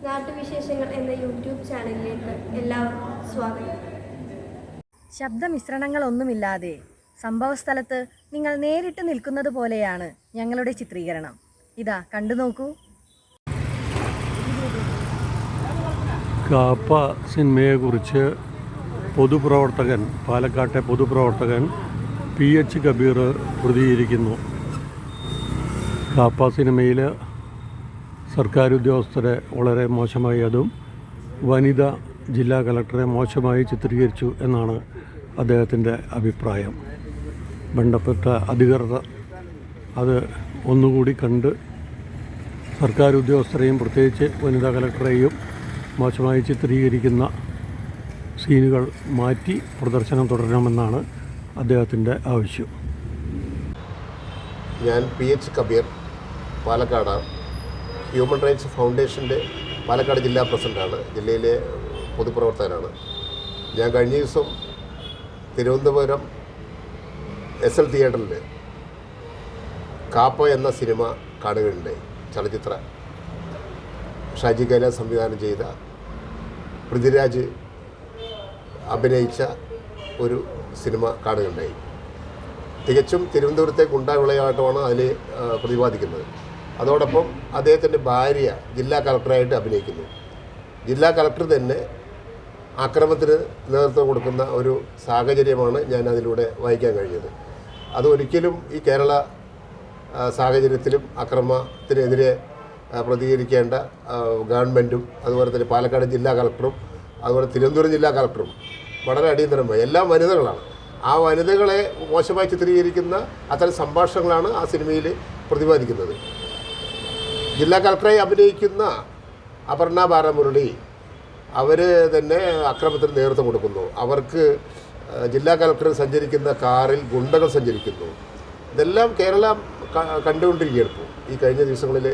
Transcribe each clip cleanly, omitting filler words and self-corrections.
നാട്ടുവിശേഷങ്ങൾ എന്ന യൂട്യൂബ് ചാനലിലേക്ക് എല്ലാവർക്കും സ്വാഗതം. ശബ്ദമിശ്രണങ്ങളൊന്നുമില്ലാതെ സംഭവസ്ഥലത്ത് നിങ്ങൾ നേരിട്ട് നിൽക്കുന്നത് പോലെയാണ് ഞങ്ങളുടെ ചിത്രീകരണം. ഇതാ കണ്ടു നോക്കൂ. കാപ്പ സിനിമയെക്കുറിച്ച് പാലക്കാട്ടെ പൊതുപ്രവർത്തകൻ PH കബീർ പ്രതികരിക്കുന്നു. കാപ്പ സിനിമയിൽ സർക്കാർ ഉദ്യോഗസ്ഥരെ വളരെ മോശമായി, അതും വനിത ജില്ലാ കളക്ടറെ മോശമായി ചിത്രീകരിച്ചു എന്നാണ് അദ്ദേഹത്തിൻ്റെ അഭിപ്രായം. ബന്ധപ്പെട്ട അധികൃതർ അത് ഒന്നുകൂടി കണ്ട് സർക്കാർ ഉദ്യോഗസ്ഥരെയും പ്രത്യേകിച്ച് വനിതാ കളക്ടറെയും മോശമായി ചിത്രീകരിക്കുന്ന സീനുകൾ മാറ്റി പ്രദർശനം തുടരണമെന്നാണ് അദ്ദേഹത്തിൻ്റെ ആവശ്യം. ഞാൻ PH Kabir, Palakkad human rights ഫൗണ്ടേഷൻ്റെ പാലക്കാട് ജില്ലാ പ്രസിഡൻ്റാണ്, ജില്ലയിലെ പൊതുപ്രവർത്തകനാണ്. ഞാൻ കഴിഞ്ഞ ദിവസം തിരുവനന്തപുരം SL തിയേറ്ററിൽ കാപ്പ എന്ന സിനിമ കാണുകയുണ്ടായി. ചലച്ചിത്ര ഷാജി കൈലാസ് സംവിധാനം ചെയ്ത, പൃഥ്വിരാജ് അഭിനയിച്ച ഒരു സിനിമ കാണുകയുണ്ടായി. തികച്ചും തിരുവനന്തപുരത്തെ ഗുണ്ടാ വിളയാട്ടമാണ് അതിൽ പ്രതിപാദിക്കുന്നത്. അതോടൊപ്പം അദ്ദേഹത്തിൻ്റെ ഭാര്യ ജില്ലാ കളക്ടറായിട്ട് അഭിനയിക്കുന്നു. ജില്ലാ കളക്ടർ തന്നെ ആക്രമണത്തിന് നേതൃത്വം കൊടുക്കുന്ന ഒരു സാഹചര്യമാണ് ഞാൻ അതിലൂടെ വായിക്കാൻ കഴിഞ്ഞത്. അതൊരിക്കലും ഈ കേരള സാഹചര്യത്തിലും അക്രമത്തിനെതിരെ പ്രതികരിക്കേണ്ട ഗവൺമെൻറ്റും അതുപോലെ തന്നെ പാലക്കാട് ജില്ലാ കളക്ടറും അതുപോലെ തിരുവനന്തപുരം ജില്ലാ കളക്ടറും വളരെ അടിയന്തരമായി, എല്ലാം വനിതകളാണ്, ആ വനിതകളെ മോശമായി ചിത്രീകരിക്കുന്ന അത്തരം സംഭാഷണങ്ങളാണ് ആ സിനിമയിൽ പ്രതിപാദിക്കുന്നത്. ജില്ലാ കളക്ടറായി അഭിനയിക്കുന്ന അപർണ ബാലമുരളി അവർ തന്നെ അക്രമത്തിന് നേതൃത്വം കൊടുക്കുന്നു. അവർക്ക് ജില്ലാ കളക്ടർ സഞ്ചരിക്കുന്ന കാറിൽ ഗുണ്ടകൾ സഞ്ചരിക്കുന്നു. ഇതെല്ലാം കേരളം കണ്ടുകൊണ്ടിരിക്കുകയാണ്. ഇപ്പോൾ ഈ കഴിഞ്ഞ ദിവസങ്ങളിൽ,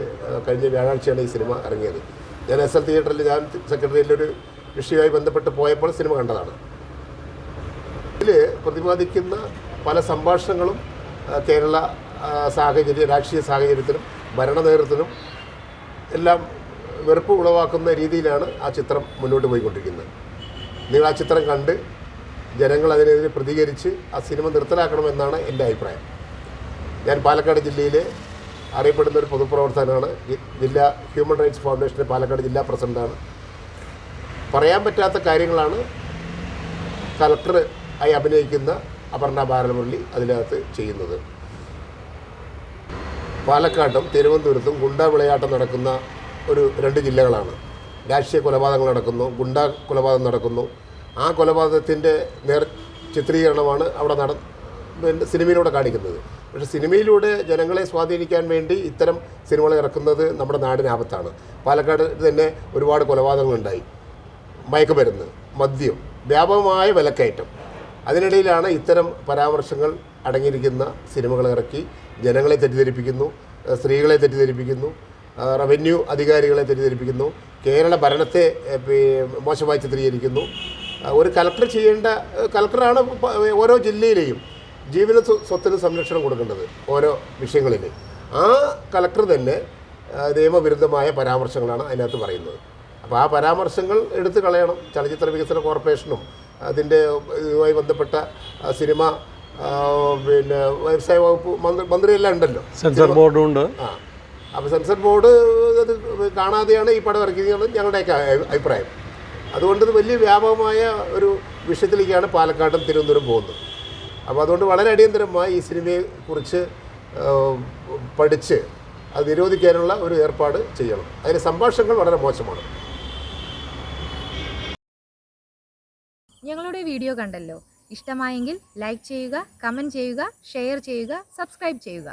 കഴിഞ്ഞ വ്യാഴാഴ്ചയാണ് ഈ സിനിമ ഇറങ്ങിയത്. ഞാൻ SL തിയേറ്ററിൽ, ഞാൻ സെക്രട്ടറിയിലൊരു വിഷയവുമായി ബന്ധപ്പെട്ട് പോയപ്പോൾ സിനിമ കണ്ടതാണ്. ഇതിൽ പ്രതിപാദിക്കുന്ന പല സംഭാഷണങ്ങളും കേരള രാഷ്ട്രീയ സാഹചര്യത്തിനും ഭരണ നേതൃത്വത്തിനും എല്ലാം വെറുപ്പ് ഉളവാക്കുന്ന രീതിയിലാണ് ആ ചിത്രം മുന്നോട്ട് പോയിക്കൊണ്ടിരിക്കുന്നത്. നിങ്ങൾ ആ ചിത്രം കണ്ട് ജനങ്ങൾ അതിനെതിരെ പ്രതികരിച്ച് ആ സിനിമ നിർത്തലാക്കണമെന്നാണ് എൻ്റെ അഭിപ്രായം. ഞാൻ പാലക്കാട് ജില്ലയിലെ അറിയപ്പെടുന്ന ഒരു പൊതുപ്രവർത്തകനാണ്. ജില്ലാ ഹ്യൂമൻ റൈറ്റ്സ് ഫൗണ്ടേഷൻ്റെ പാലക്കാട് ജില്ലാ പ്രസിഡൻ്റാണ്. പറയാൻ പറ്റാത്ത കാര്യങ്ങളാണ് കളക്ടർ ആയി അഭിനയിക്കുന്ന അപർണ ബാലമുരളി അതിനകത്ത് ചെയ്യുന്നത്. പാലക്കാട്ടും തിരുവനന്തപുരത്തും ഗുണ്ടാ വിളയാട്ടം നടക്കുന്ന രണ്ട് ജില്ലകളാണ്. രാഷ്ട്രീയ കൊലപാതകങ്ങൾ നടക്കുന്നു, ഗുണ്ടാ കൊലപാതകം നടക്കുന്നു. ആ കൊലപാതകത്തിൻ്റെ ചിത്രീകരണമാണ് അവിടെ സിനിമയിലൂടെ കാണിക്കുന്നത്. പക്ഷേ സിനിമയിലൂടെ ജനങ്ങളെ സ്വാധീനിക്കാൻ വേണ്ടി ഇത്തരം സിനിമകൾ ഇറക്കുന്നത് നമ്മുടെ നാടിന് ആപത്താണ്. പാലക്കാട് തന്നെ ഒരുപാട് കൊലപാതകങ്ങളുണ്ടായി. മയക്കുമരുന്ന്, മദ്യം, വ്യാപകമായ വിലക്കയറ്റം. അതിനിടയിലാണ് ഇത്തരം പരാമർശങ്ങൾ അടങ്ങിയിരിക്കുന്ന സിനിമകൾ ഇറക്കി ജനങ്ങളെ തെറ്റിദ്ധരിപ്പിക്കുന്നു, സ്ത്രീകളെ തെറ്റിദ്ധരിപ്പിക്കുന്നു, റവന്യൂ അധികാരികളെ തെറ്റിദ്ധരിപ്പിക്കുന്നു, കേരള ഭരണത്തെ മോശമായി ചിത്രീകരിക്കുന്നു. ഒരു കളക്ടറാണ് ഓരോ ജില്ലയിലെയും ജീവന സ്വത്തിന് സംരക്ഷണം കൊടുക്കേണ്ടത് ഓരോ വിഷയങ്ങളിൽ. ആ കളക്ടർ തന്നെ നിയമവിരുദ്ധമായ പരാമർശങ്ങളാണ് അതിനകത്ത് പറയുന്നത്. അപ്പോൾ ആ പരാമർശങ്ങൾ എടുത്തു കളയണം. ചലച്ചിത്ര വികസന കോർപ്പറേഷനും അതിൻ്റെ ഇതുമായി ബന്ധപ്പെട്ട സിനിമ വ്യവസായ വകുപ്പ് മന്ത്രിയെല്ലാം ഉണ്ടല്ലോ, സെൻസർ ബോർഡും ഉണ്ട്. അപ്പോൾ സെൻസർ ബോർഡ് അത് കാണാതെയാണ് ഈ പടം ഇറക്കിയതെന്നാണ് ഞങ്ങളുടെയൊക്കെ അഭിപ്രായം. അതുകൊണ്ട് ഇത് വലിയ വ്യാപകമായ ഒരു വിഷയത്തിലേക്കാണ് പാലക്കാടും തിരുവനന്തപുരം പോകുന്നത്. അപ്പോൾ അതുകൊണ്ട് വളരെ അടിയന്തരമായി ഈ സിനിമയെക്കുറിച്ച് പഠിച്ച് അത് നിരോധിക്കാനുള്ള ഒരു ഏർപ്പാട് ചെയ്യണം. അതിന് സംഭാഷണങ്ങൾ വളരെ മോശമാണ്. ഞങ്ങളുടെ വീഡിയോ കണ്ടല്ലോ, ഇഷ്ടമായെങ്കിൽ ലൈക്ക് ചെയ്യുക, കമൻറ്റ് ചെയ്യുക, ഷെയർ ചെയ്യുക, സബ്സ്ക്രൈബ് ചെയ്യുക.